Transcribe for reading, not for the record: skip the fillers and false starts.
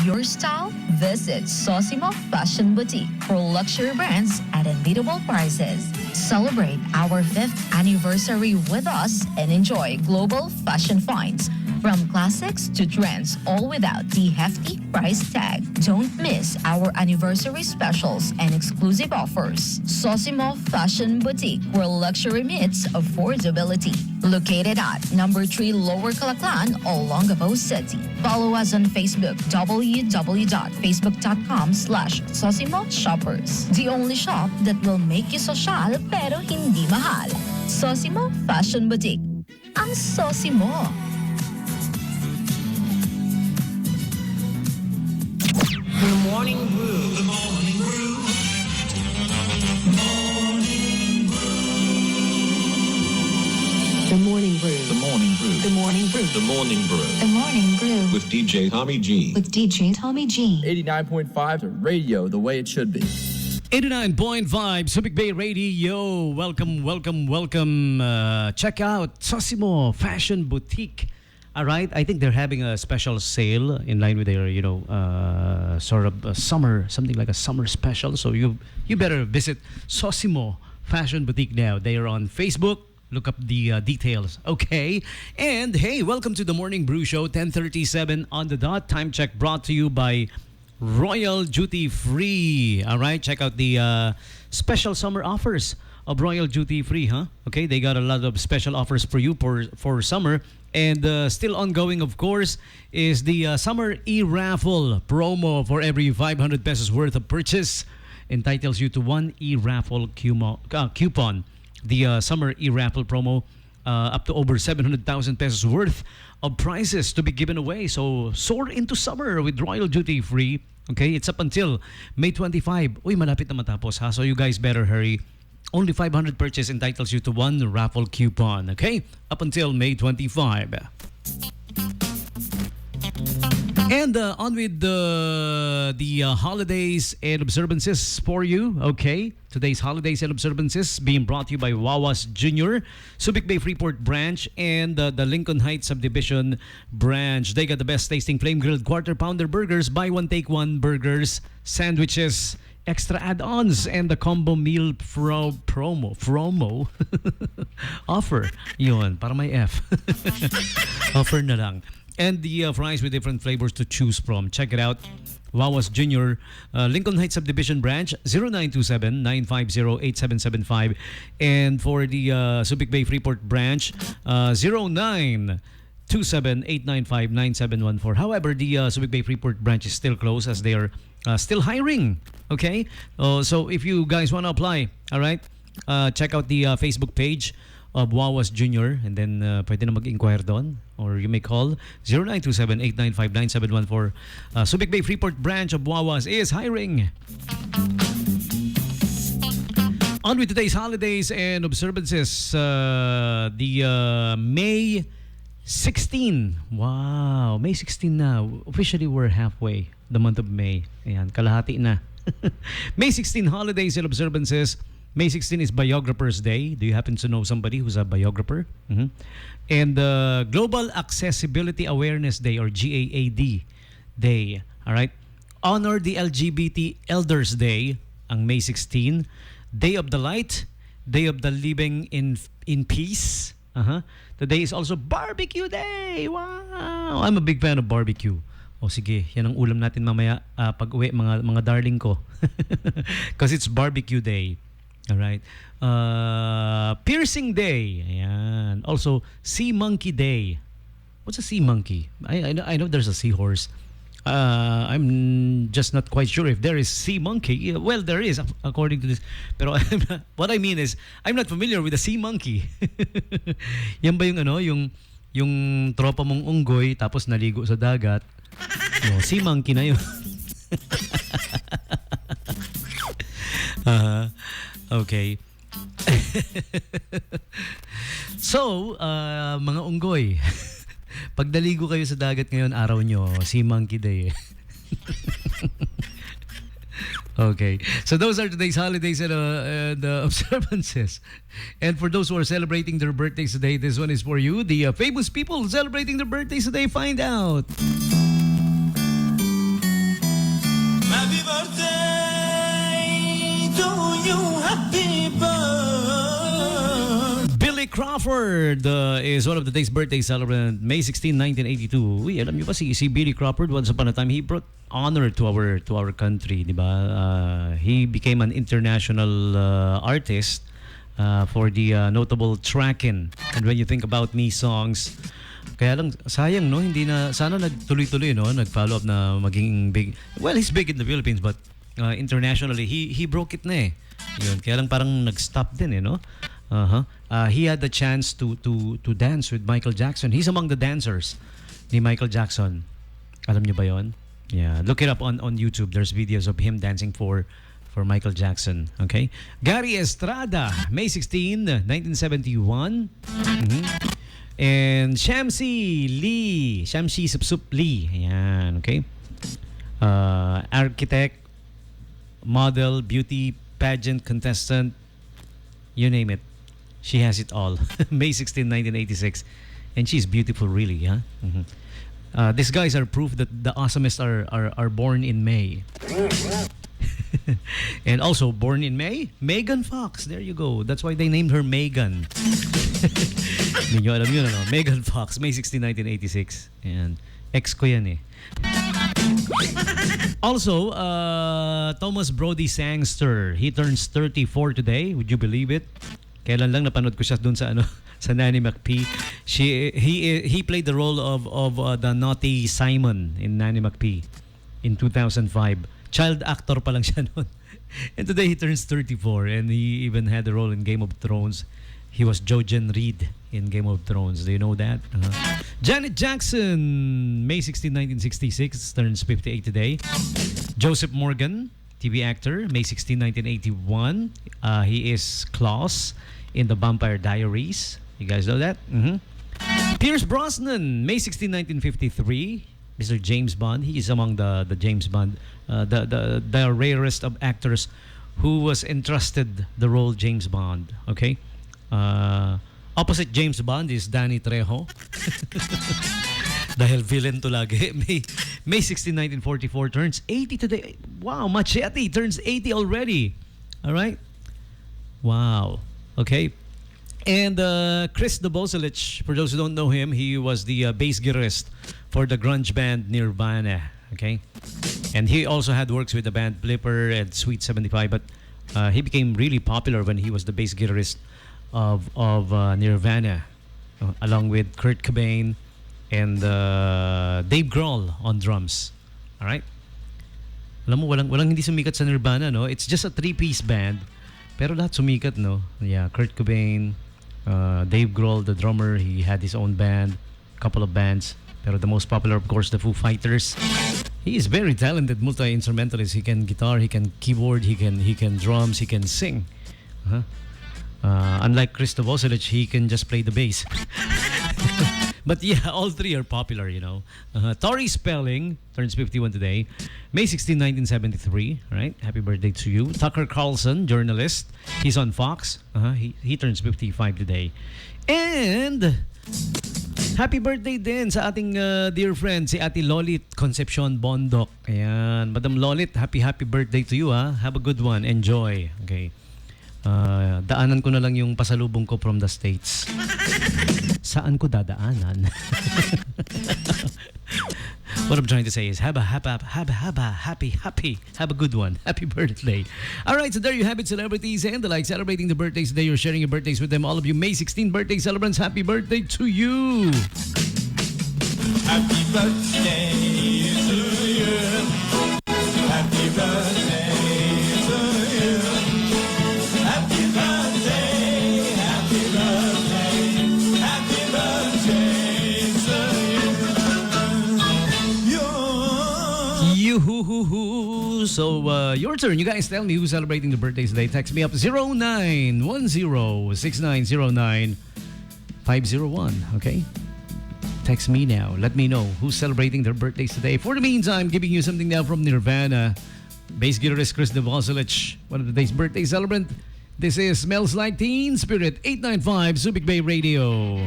your style? Visit Sosimo Fashion Boutique for luxury brands at unbeatable prices. Celebrate our 5th anniversary with us and enjoy global fashion finds. From classics to trends, all without the hefty price tag. Don't miss our anniversary specials and exclusive offers. Sosimo Fashion Boutique, where luxury meets affordability. Located at number 3 Lower Calaclan, Olongapo City. Follow us on Facebook, www.facebook.com/Sosimo Shoppers. The only shop that will make you social pero hindi mahal. Sosimo Fashion Boutique. Ang Sosimo. The Morning Brew. The Morning Brew. The Morning Brew. The Morning Brew. The Morning Brew. The Morning Brew. The Morning Brew. With DJ Tommy G. With DJ Tommy G. 89.5 radio, the way it should be. 89.5 Subic Bay Radio. Welcome. Check out Sosimo Fashion Boutique. All right, I think they're having a special sale in line with their, sort of summer, something like a summer special. So you better visit Sosimo Fashion Boutique now. They are on Facebook. Look up the details, okay? And hey, welcome to the Morning Brew Show, 10:37 on the dot. Time check brought to you by Royal Duty Free. All right, check out the special summer offers of Royal Duty Free, huh? Okay, they got a lot of special offers for you for summer. And still ongoing, of course, is the Summer E-Raffle promo. For every 500 pesos worth of purchase, entitles you to one E-Raffle coupon. The Summer E-Raffle promo, up to over 700,000 pesos worth of prizes to be given away. So soar into summer with Royal Duty Free. Okay, it's up until May 25. Uy, malapit na matapos, ha? So you guys better hurry. Only 500 purchase entitles you to one raffle coupon, okay? Up until May 25. And on with the holidays and observances for you, okay? Today's holidays and observances being brought to you by Wawas Jr., Subic Bay Freeport branch, and the Lincoln Heights Subdivision branch. They got the best tasting flame-grilled quarter-pounder burgers, buy one, take one burgers, sandwiches, extra add-ons, and the combo meal promo offer. Yun, para may F. Offer na lang. And the fries with different flavors to choose from. Check it out. Wawas Jr., Lincoln Heights Subdivision Branch, 0927-950-8775. And for the Subic Bay Freeport Branch, 0927-895-9714. However, the Subic Bay Freeport Branch is still closed as they are still hiring. Okay? So if you guys want to apply, all right, check out the Facebook page of Wawas Jr. and then pwede na mag-inquire doon, or you may call 0927-895-9714. Subic Bay Freeport branch of Wawas is hiring. On with today's holidays and observances. The May 16. Wow, May 16 na. Officially, we're halfway the month of May. Ayan, kalahati na. May 16 holidays and observances. May 16 is Biographer's Day. Do you happen to know somebody who's a biographer? Mm-hmm. And Global Accessibility Awareness Day, or GAAD Day. All right. Honor the LGBT Elders Day, ang May 16. Day of the Light, Day of the Living in Peace. Today is also Barbecue Day. Wow! I'm a big fan of barbecue. O sige, yan ang ulam natin mamaya pag-uwi, mga darling ko. Because it's Barbecue Day. All right. Piercing Day. Ayan. Also, Sea Monkey Day. What's a sea monkey? I know there's a seahorse. I'm just not quite sure if there is sea monkey. Well, there is, according to this. Pero what I mean is, I'm not familiar with the sea monkey. Yan ba yung tropa mong unggoy tapos naligo sa dagat? No, sea monkey na yun. Okay. So, mga unggoy, pag naligo kayo sa dagat ngayon, araw nyo, Sea Monkey Day. Okay. So those are today's holidays and observances. And for those who are celebrating their birthdays today, this one is for you. The famous people celebrating their birthdays today, find out. Crawford is one of the day's birthday celebrant. May 16, 1982. Uy, alam niyo ba si Billy Crawford, once upon a time, he brought honor to our country, di ba? He became an international artist for the notable Trackin'. And when you think about me songs, kaya lang sayang no, hindi na sana nagtuloy-tuloy no, nag-follow up na maging big. Well, he's big in the Philippines but internationally he broke it na eh. Yun, kaya lang parang nag-stop din eh no. He had the chance to dance with Michael Jackson. He's among the dancers ni Michael Jackson. Alam niyo ba 'yon? Yeah, look it up on YouTube. There's videos of him dancing for Michael Jackson. Okay? Gary Estrada, May 16, 1971. And Shamsi Lee, Shamsi Supsup Lee. Ayan, okay? Architect, model, beauty pageant contestant, you name it. She has it all. May 16, 1986. And she's beautiful really, huh? These guys are proof that the awesomest are born in May. And also born in May, Megan Fox. There you go. That's why they named her Megan. Hindi nyo alam yun, ano? Megan Fox, May 16, 1986. And ex ko yan eh. Also, Thomas Brody Sangster. He turns 34 today. Would you believe it? Kailan lang napanood ko siya dun sa sa Nanny McPhee. He played the role of the naughty Simon in Nanny McPhee in 2005. Child actor pa lang siya noon. And today he turns 34 and he even had a role in Game of Thrones. He was Jojen Reed in Game of Thrones. Do you know that? Janet Jackson, May 16, 1966, turns 58 today. Joseph Morgan, TV actor, May 16, 1981. He is Klaus in The Vampire Diaries. You guys know that? Pierce Brosnan, May 16, 1953. Mr. James Bond. He is among the James Bond, the rarest of actors who was entrusted the role James Bond. Okay? Opposite James Bond is Danny Trejo. Dahil villain to lagi. May 16, 1944 turns 80 today. Wow, Machete turns 80 already. All right? Wow. Okay. And Chris Novoselic, for those who don't know him, he was the bass guitarist for the grunge band Nirvana. Okay? And he also had works with the band Blipper and Sweet 75, but he became really popular when he was the bass guitarist of Nirvana, along with Kurt Cobain and Dave Grohl on drums. All right? Alam mo, walang hindi sumikat sa Nirvana, no? It's just a three-piece band, pero lahat sumikat, no? Yeah, Kurt Cobain, Dave Grohl, the drummer, he had his own band, couple of bands, pero the most popular, of course, the Foo Fighters. He is very talented multi-instrumentalist. He can guitar, he can keyboard, he can drums, he can sing. Unlike Chris Novoselic, he can just play the bass. But yeah, all three are popular, you know. Tori Spelling turns 51 today. May 16, 1973. Right? Happy birthday to you. Tucker Carlson, journalist. He's on Fox. He turns 55 today. And happy birthday din sa ating dear friend, si Ate Lolit Concepcion Bondok. Ayan. Madam Lolit, happy birthday to you, ha. Have a good one. Enjoy. Okay. Daanan ko na lang yung pasalubong ko from the States. Saan ko dadaanan? What I'm trying to say is have a good one. Happy birthday. Alright, so there you have it, celebrities and the like celebrating the birthdays today. You're sharing your birthdays with them. All of you May 16 birthday celebrants, happy birthday to you. Happy birthday to you. Happy birthday to you. Happy birthday, happy birthday, happy birthday to you. So, your turn. You guys tell me who's celebrating the birthdays today. Text me up 0910-6909-501. Okay? Text me now. Let me know who's celebrating their birthdays today. For the meantime, giving you something now from Nirvana. Bass guitarist Chris Novoselic, one of the day's birthday celebrant. This is Smells Like Teen Spirit, 895 Subic Bay Radio.